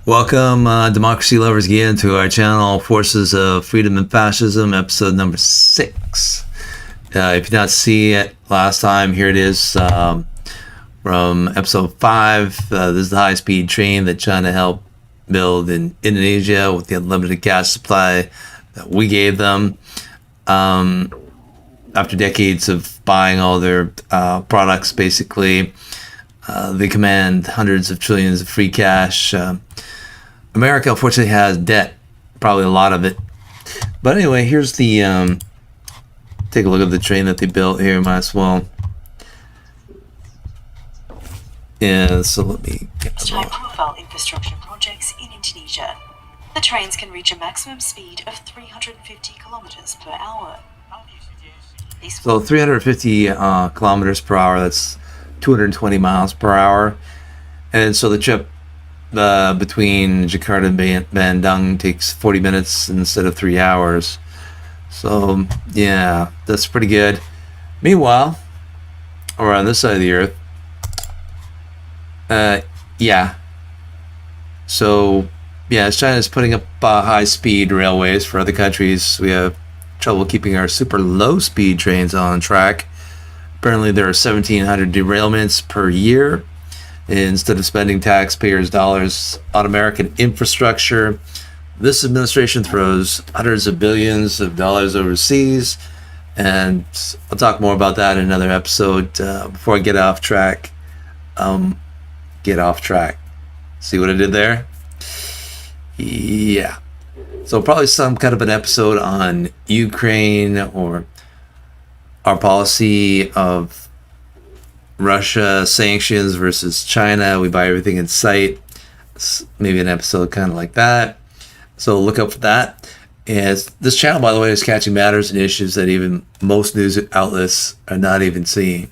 Welcome, democracy lovers again, to our channel, Forces of Freedom and Fascism, episode number 6. If you did not see it last time, here it is from episode 5. This is the high-speed train that China helped build in Indonesia with the unlimited gas supply that we gave them. After decades of buying all their products, basically, they command hundreds of trillions of free cash. America, unfortunately, has debt, probably a lot of it. But anyway, here's the, take a look at the train that they built here, might as well. Yeah, so let me get the high-profile infrastructure projects in Indonesia. The trains can reach a maximum speed of 350 kilometers per hour. So 350 kilometers per hour, that's 220 miles per hour. And so the trip between Jakarta and Bandung takes 40 minutes instead of 3 hours. So yeah, that's pretty good. Meanwhile, or on this side of the earth, so yeah, as China's putting up high-speed railways for other countries, we have trouble keeping our super low-speed trains on track. Apparently there are 1,700 derailments per year. Instead of spending taxpayers' dollars on American infrastructure, this administration throws hundreds of billions of dollars overseas. And I'll talk more about that in another episode. Before I get off track, see what I did there? Yeah. So probably some kind of an episode on Ukraine, or our policy of Russia sanctions versus China. We buy everything in sight. Maybe an episode kind of like that. So look up for that. And this channel, by the way, is catching matters and issues that even most news outlets are not even seeing.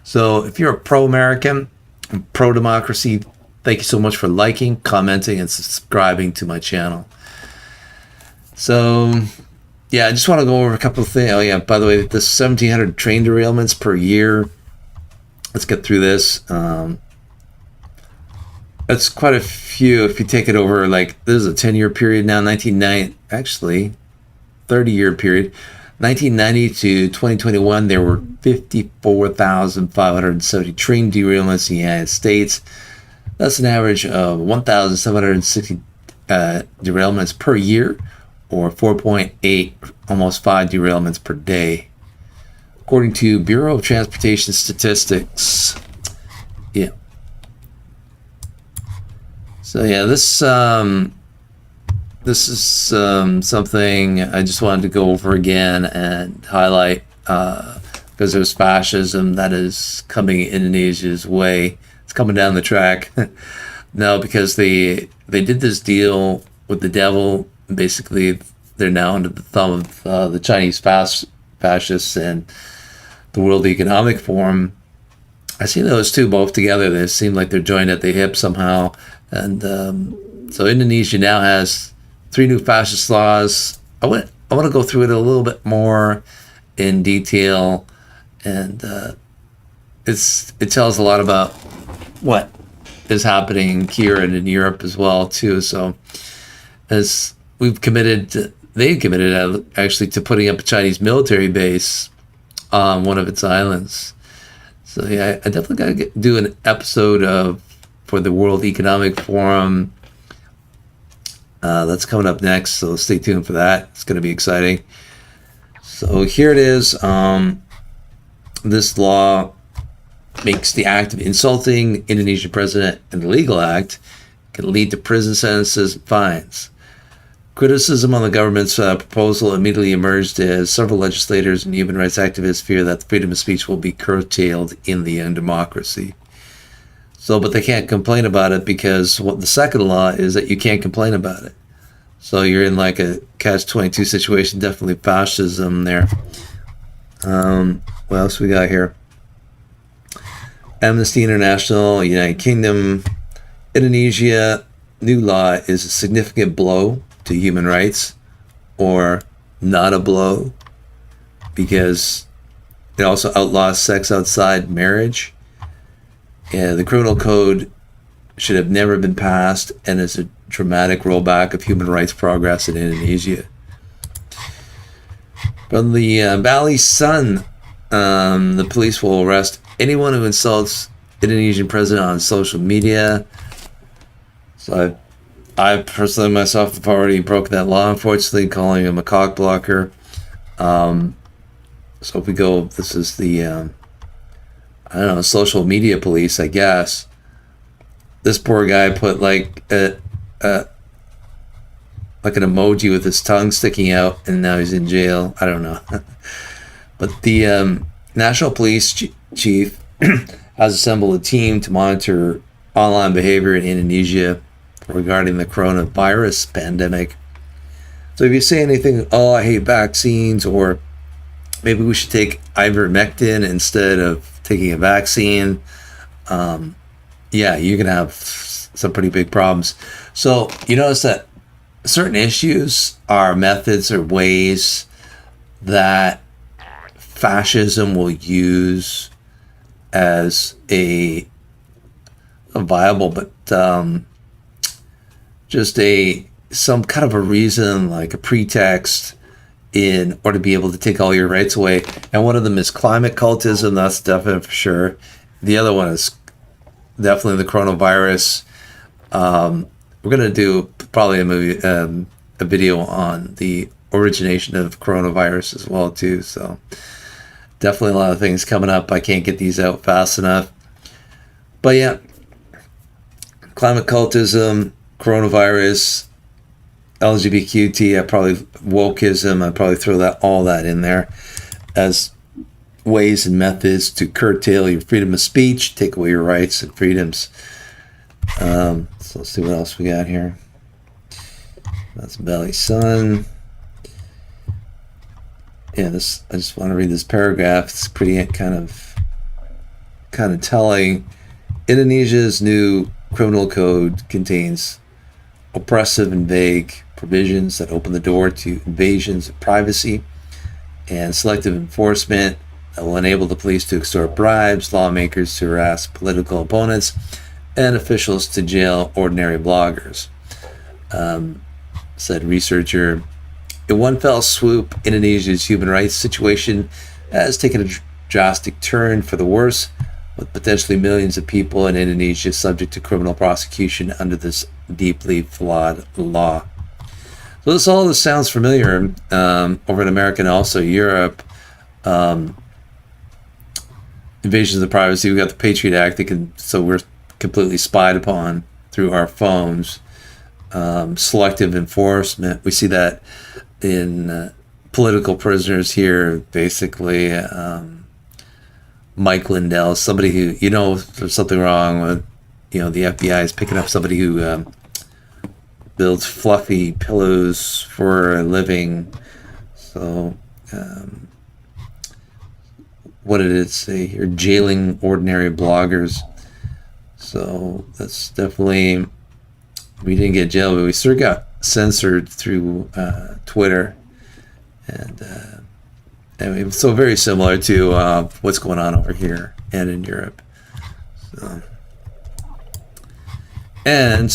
So if you're a pro-American, pro-democracy, thank you so much for liking, commenting, and subscribing to my channel. So yeah, I just want to go over a couple of things. Oh yeah, by the way, the 1,700 train derailments per year. Let's get through this. That's quite a few if you take it over, like, this is a 10-year period now, 30-year period. 1990 to 2021, there were 54,570 train derailments in the United States. That's an average of 1,760 derailments per year, or 4.8, almost 5 derailments per day. According to Bureau of Transportation Statistics. Yeah. So yeah, this is something I just wanted to go over again and highlight, because there's fascism that is coming Indonesia's way. It's coming down the track. No, because they did this deal with the devil. Basically, they're now under the thumb of the Chinese fascists and the World Economic Forum. I see those two both together. They seem like they're joined at the hip somehow. And so Indonesia now has 3 new fascist laws. I want to go through it a little bit more in detail, and it tells a lot about what is happening here and in Europe as well too. So as they committed actually to putting up a Chinese military base on one of its islands. So yeah, I definitely got to do an episode for the World Economic Forum. That's coming up next, so stay tuned for that. It's going to be exciting. So here it is. This law makes the act of insulting Indonesian president an illegal act. It can lead to prison sentences and fines. Criticism on the government's proposal immediately emerged as several legislators and human rights activists fear that the freedom of speech will be curtailed in the young democracy. So, but they can't complain about it, because what the second law is that you can't complain about it. So you're in like a catch-22 situation, definitely fascism there. What else we got here? Amnesty International, United Kingdom, Indonesia, new law is a significant blow to human rights, or not a blow, because it also outlaws sex outside marriage. Yeah, the criminal code should have never been passed, and is a dramatic rollback of human rights progress in Indonesia. From the Valley Sun, the police will arrest anyone who insults Indonesian president on social media. So I personally myself have already broken that law, unfortunately, calling him a cock blocker. So if we go, this is the, I don't know, social media police, I guess. This poor guy put like an emoji with his tongue sticking out, and now he's in jail. I don't know. But the National Police Chief has assembled a team to monitor online behavior in Indonesia regarding the coronavirus pandemic. So if you say anything, oh, I hate vaccines, or maybe we should take ivermectin instead of taking a vaccine, yeah, you're going to have some pretty big problems. So you notice that certain issues are methods or ways that fascism will use as a viable, but just some kind of a reason, like a pretext, in order to be able to take all your rights away. And one of them is climate cultism. That's definitely for sure. The other one is definitely the coronavirus. We're gonna do probably a video on the origination of coronavirus as well too. So definitely a lot of things coming up. I can't get these out fast enough. But yeah, climate cultism, coronavirus, LGBTQT, wokeism, I'd probably throw all that in there as ways and methods to curtail your freedom of speech, take away your rights and freedoms. So let's see what else we got here. That's Valley Sun. Yeah, I just want to read this paragraph. It's pretty kind of telling. Indonesia's new criminal code contains oppressive and vague provisions that open the door to invasions of privacy and selective enforcement that will enable the police to extort bribes, lawmakers to harass political opponents, and officials to jail ordinary bloggers. Said researcher, in one fell swoop, Indonesia's human rights situation has taken a drastic turn for the worse, with potentially millions of people in Indonesia subject to criminal prosecution under this deeply flawed law. So all this sounds familiar over in America and also Europe. Invasions of privacy. We got the Patriot Act. So we're completely spied upon through our phones. Selective enforcement. We see that in political prisoners here, basically. Mike Lindell, somebody who, there's something wrong with, the FBI is picking up somebody who builds fluffy pillows for a living. So, what did it say here? Jailing ordinary bloggers. So that's definitely, we didn't get jailed, but we sort of got censored through Twitter. And anyway, so very similar to what's going on over here and in Europe. So, and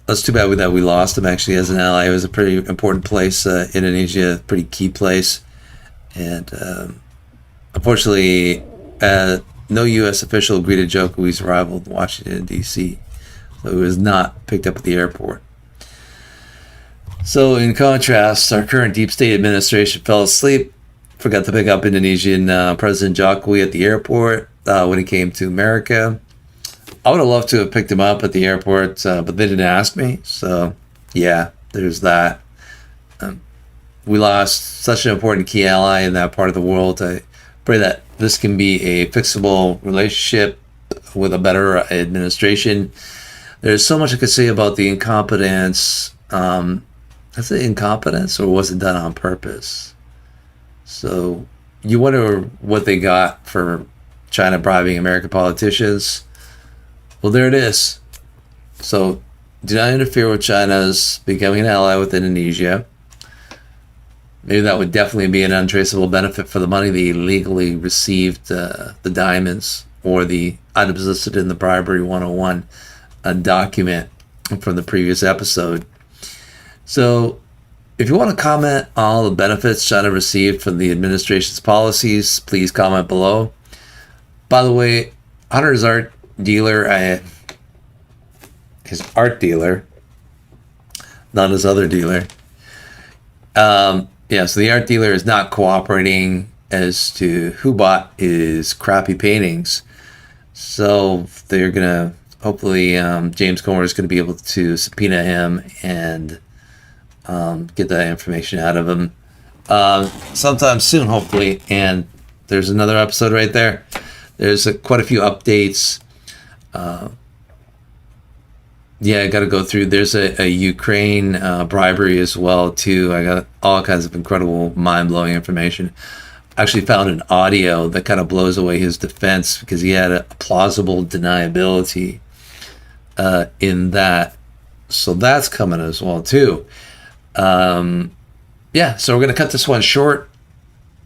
that's too bad that we lost him actually as an ally. It was a pretty important place, Indonesia, pretty key place. And unfortunately, no U.S. official agreed to Jokowi's arrival in Washington, D.C. So he was not picked up at the airport. So in contrast, our current deep state administration fell asleep, forgot to pick up Indonesian President Jokowi at the airport when he came to America. I would have loved to have picked him up at the airport, but they didn't ask me. So yeah, there's that. We lost such an important key ally in that part of the world. I pray that this can be a fixable relationship with a better administration. There's so much I could say about the incompetence. Is it incompetence or was it done on purpose? So you wonder what they got for China bribing American politicians. Well, there it is. So do not interfere with China's becoming an ally with Indonesia. Maybe that would definitely be an untraceable benefit for the money they illegally received, the diamonds, or the items listed in the Bribery 101 document. from the previous episode. So if you want to comment on all the benefits China received from the administration's policies, please comment below. By the way, Hunter's art dealer, his art dealer, not his other dealer. So the art dealer is not cooperating as to who bought his crappy paintings. So they're gonna, hopefully, James Comer is gonna be able to subpoena him and get that information out of him sometime soon, hopefully. And there's another episode right there. There's quite a few updates. I got to go through. There's a Ukraine bribery as well too. I got all kinds of incredible, mind-blowing information. I actually found an audio that kind of blows away his defense because he had a plausible deniability in that. So that's coming as well too. So we're going to cut this one short,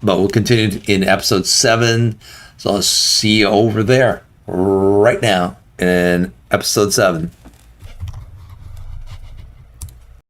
but we'll continue in episode 7. So I'll see you over there right now in episode 7.